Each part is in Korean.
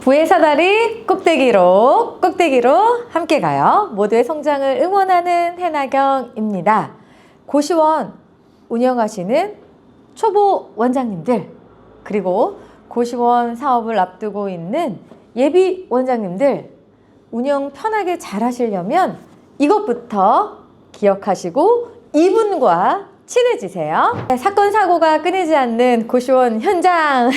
부의 사다리 꼭대기로 함께 가요. 모두의 성장을 응원하는 해나경입니다. 고시원 운영하시는 초보 원장님들, 그리고 고시원 사업을 앞두고 있는 예비 원장님들, 운영 편하게 잘 하시려면 이것부터 기억하시고 이분과 친해지세요. 사건 사고가 끊이지 않는 고시원 현장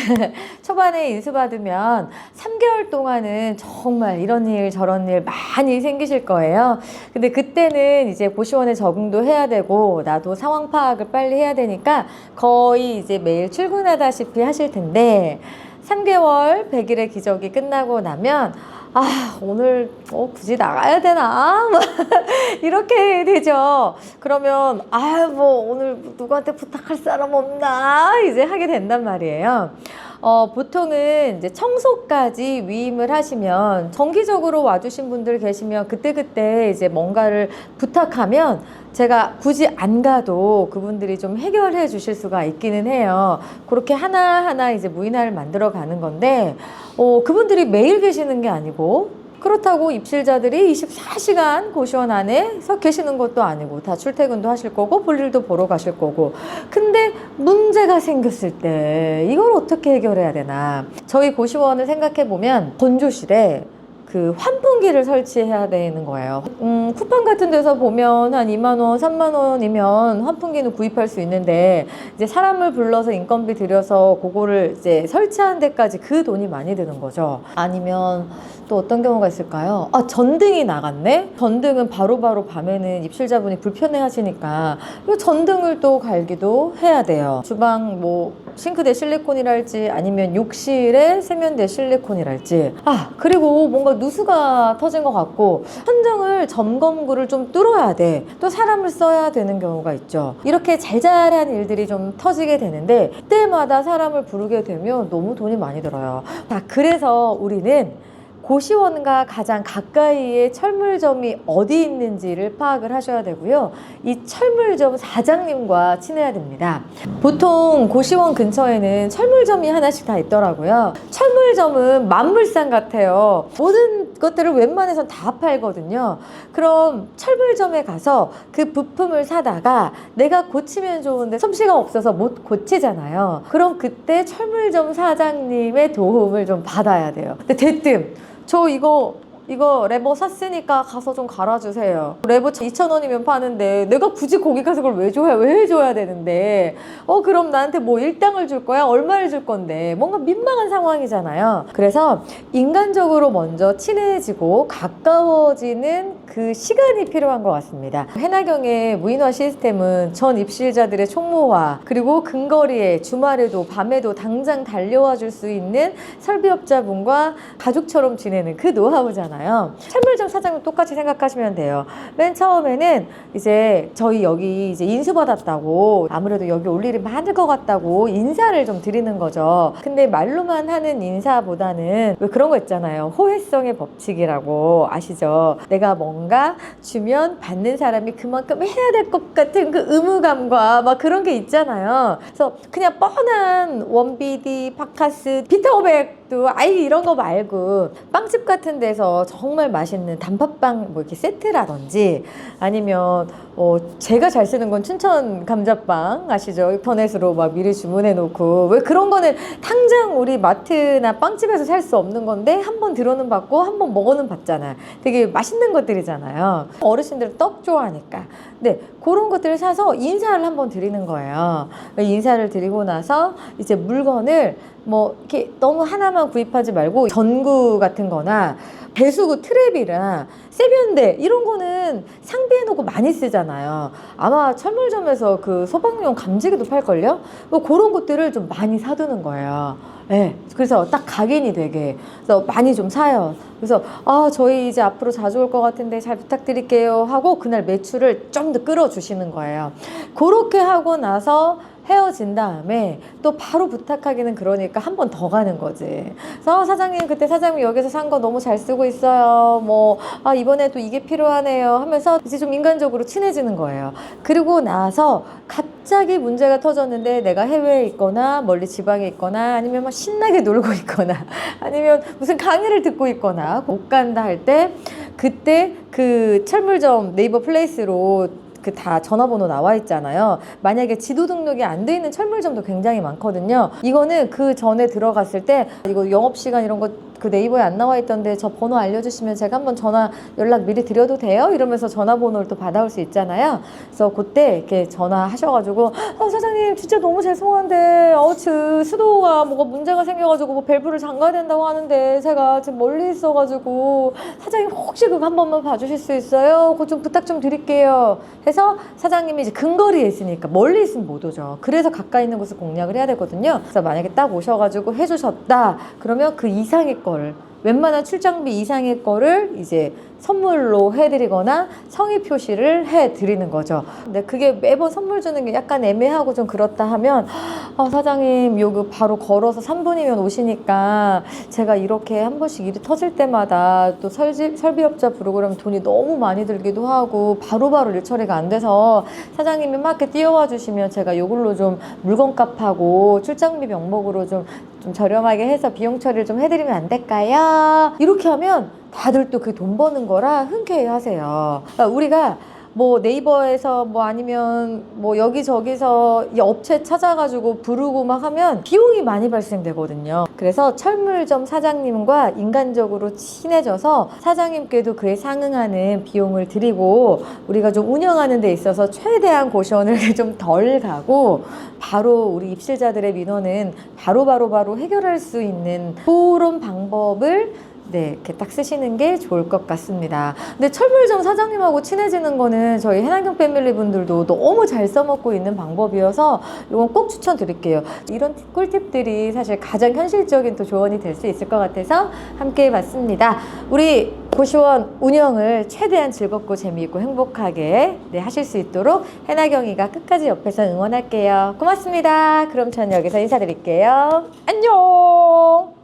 초반에 인수받으면 3개월 동안은 정말 이런 일 저런 일 많이 생기실 거예요. 근데 그때는 이제 고시원에 적응도 해야 되고 나도 상황 파악을 빨리 해야 되니까 거의 이제 매일 출근하다시피 하실 텐데, 3개월 100일의 기적이 끝나고 나면 오늘 굳이 나가야 되나? 이렇게 되죠. 그러면 오늘 누구한테 부탁할 사람 없나? 이제 하게 된단 말이에요. 보통은 이제 청소까지 위임을 하시면, 정기적으로 와주신 분들 계시면 그때그때 이제 뭔가를 부탁하면 제가 굳이 안 가도 그분들이 좀 해결해 주실 수가 있기는 해요. 그렇게 하나하나 이제 무인화를 만들어 가는 건데, 그분들이 매일 계시는 게 아니고, 그렇다고 입실자들이 24시간 고시원 안에서 계시는 것도 아니고, 다 출퇴근도 하실 거고 볼일도 보러 가실 거고. 근데 문제가 생겼을 때 이걸 어떻게 해결해야 되나. 저희 고시원을 생각해 보면 건조실에 그 환풍기를 설치해야 되는 거예요. 쿠팡 같은 데서 보면 한 2만 원, 3만 원이면 환풍기는 구입할 수 있는데, 이제 사람을 불러서 인건비 들여서 그거를 이제 설치하는 데까지 그 돈이 많이 드는 거죠. 아니면 또 어떤 경우가 있을까요? 전등이 나갔네? 전등은 바로바로 밤에는 입실자분이 불편해 하시니까 이 전등을 또 갈기도 해야 돼요. 주방 싱크대 실리콘이랄지, 아니면 욕실에 세면대 실리콘이랄지. 그리고 뭔가 누수가 터진 것 같고 천정을 점검구를 좀 뚫어야 돼. 또 사람을 써야 되는 경우가 있죠. 이렇게 잘잘한 일들이 좀 터지게 되는데, 그때마다 사람을 부르게 되면 너무 돈이 많이 들어요. 그래서 우리는 고시원과 가장 가까이에 철물점이 어디 있는지를 파악을 하셔야 되고요. 이 철물점 사장님과 친해야 됩니다. 보통 고시원 근처에는 철물점이 하나씩 다 있더라고요. 철물점은 만물상 같아요. 모든 것들을 웬만해서 다 팔거든요. 그럼 철물점에 가서 그 부품을 사다가 내가 고치면 좋은데 솜씨가 없어서 못 고치잖아요. 그럼 그때 철물점 사장님의 도움을 좀 받아야 돼요. 근데 대뜸 저 이거 레버 샀으니까 가서 좀 갈아주세요. 레버 2,000원이면 파는데 내가 굳이 거기 가서 그걸 왜 해줘야 되는데, 그럼 나한테 일당을 줄 거야? 얼마를 줄 건데? 뭔가 민망한 상황이잖아요. 그래서 인간적으로 먼저 친해지고 가까워지는 그 시간이 필요한 것 같습니다. 해나경의 무인화 시스템은 전 입실자들의 총무화, 그리고 근거리에 주말에도 밤에도 당장 달려와 줄 수 있는 설비업자분과 가족처럼 지내는 그 노하우잖아요. 철물점 사장님 똑같이 생각하시면 돼요. 맨 처음에는 이제 저희 여기 이제 인수받았다고, 아무래도 여기 올 일이 많을 것 같다고 인사를 좀 드리는 거죠. 근데 말로만 하는 인사보다는 왜 그런 거 있잖아요. 호혜성의 법칙이라고 아시죠? 내가 뭔가 주면 받는 사람이 그만큼 해야 될 것 같은 그 의무감과 막 그런 게 있잖아요. 그래서 그냥 뻔한 원비디, 바카스, 비타오백도 이런 거 말고 빵집 같은 데서 정말 맛있는 단팥빵 이렇게 세트라든지, 아니면 제가 잘 쓰는 건 춘천 감자빵 아시죠? 인터넷으로 막 미리 주문해 놓고, 왜 그런 거는 당장 우리 마트나 빵집에서 살 수 없는 건데 한 번 들어는 받고 한 번 먹어는 봤잖아. 되게 맛있는 것들이잖아요. 어르신들 떡 좋아하니까. 네, 그런 것들을 사서 인사를 한번 드리는 거예요. 인사를 드리고 나서 이제 물건을 이렇게 너무 하나만 구입하지 말고 전구 같은 거나 배수구 트랩이랑 세면대 이런 거는 상비해 놓고 많이 쓰잖아요. 아마 철물점에서 그 소방용 감지기도 팔걸요? 그런 것들을 좀 많이 사두는 거예요. 네, 그래서 딱 각인이 되게. 그래서 많이 좀 사요. 그래서 저희 이제 앞으로 자주 올 것 같은데 잘 부탁드릴게요 하고 그날 매출을 좀 더 끌어주시는 거예요. 그렇게 하고 나서 헤어진 다음에 또 바로 부탁하기는 그러니까 한 번 더 가는 거지. 그래서 사장님, 그때 사장님 여기서 산 거 너무 잘 쓰고 있어요. 이번에도 이게 필요하네요 하면서 이제 좀 인간적으로 친해지는 거예요. 그리고 나서 갑자기 갑자기 문제가 터졌는데 내가 해외에 있거나 멀리 지방에 있거나 아니면 막 신나게 놀고 있거나 아니면 무슨 강의를 듣고 있거나 못 간다 할 때 그때 그 철물점 네이버 플레이스로 그 다 전화번호 나와 있잖아요. 만약에 지도 등록이 안 돼 있는 철물점도 굉장히 많거든요. 이거는 그 전에 들어갔을 때 이거 영업시간 이런 거 그 네이버에 안 나와 있던데 저 번호 알려주시면 제가 한번 전화 연락 미리 드려도 돼요? 이러면서 전화번호를 또 받아올 수 있잖아요. 그래서 그때 이렇게 전화하셔가지고 사장님 진짜 너무 죄송한데 수도가 뭐가 문제가 생겨가지고 뭐 밸브를 잠가야 된다고 하는데 제가 지금 멀리 있어가지고 사장님 혹시 그거 한 번만 봐주실 수 있어요? 그거 좀 부탁 좀 드릴게요. 해서 사장님이 이제 근거리에 있으니까 멀리 있으면 못 오죠. 그래서 가까이 있는 곳을 공략을 해야 되거든요. 그래서 만약에 딱 오셔가지고 해주셨다 그러면 그 이상의 거를 웬만한 출장비 이상의 거를 이제 선물로 해드리거나 성의 표시를 해드리는 거죠. 근데 그게 매번 선물 주는 게 약간 애매하고 좀 그렇다 하면 사장님 여기 바로 걸어서 3분이면 오시니까 제가 이렇게 한 번씩 일이 터질 때마다 또 설비업자 부르고 그러면 돈이 너무 많이 들기도 하고 바로바로 일 처리가 안 돼서 사장님이 막 이렇게 뛰어와 주시면 제가 이걸로 좀 물건값하고 출장비 명목으로 좀 저렴하게 해서 비용 처리를 좀 해드리면 안 될까요? 이렇게 하면 다들 또 그 돈 버는 거라 흔쾌히 하세요. 그러니까 우리가 뭐 네이버에서 뭐 아니면 뭐 여기저기서 이 업체 찾아가지고 부르고 막 하면 비용이 많이 발생되거든요. 그래서 철물점 사장님과 인간적으로 친해져서 사장님께도 그에 상응하는 비용을 드리고 우리가 좀 운영하는 데 있어서 최대한 고시원을 좀 덜 가고 바로 우리 입실자들의 민원은 바로 해결할 수 있는 그런 방법을 이렇게 딱 쓰시는 게 좋을 것 같습니다. 근데 철물점 사장님하고 친해지는 거는 저희 해남경 패밀리 분들도 너무 잘 써먹고 있는 방법이어서 이건 꼭 추천드릴게요. 이런 꿀팁들이 사실 가장 현실적인 또 조언이 될 수 있을 것 같아서 함께 해봤습니다. 우리 고시원 운영을 최대한 즐겁고 재미있고 행복하게 하실 수 있도록 해나경이가 끝까지 옆에서 응원할게요. 고맙습니다. 그럼 저는 여기서 인사드릴게요. 안녕!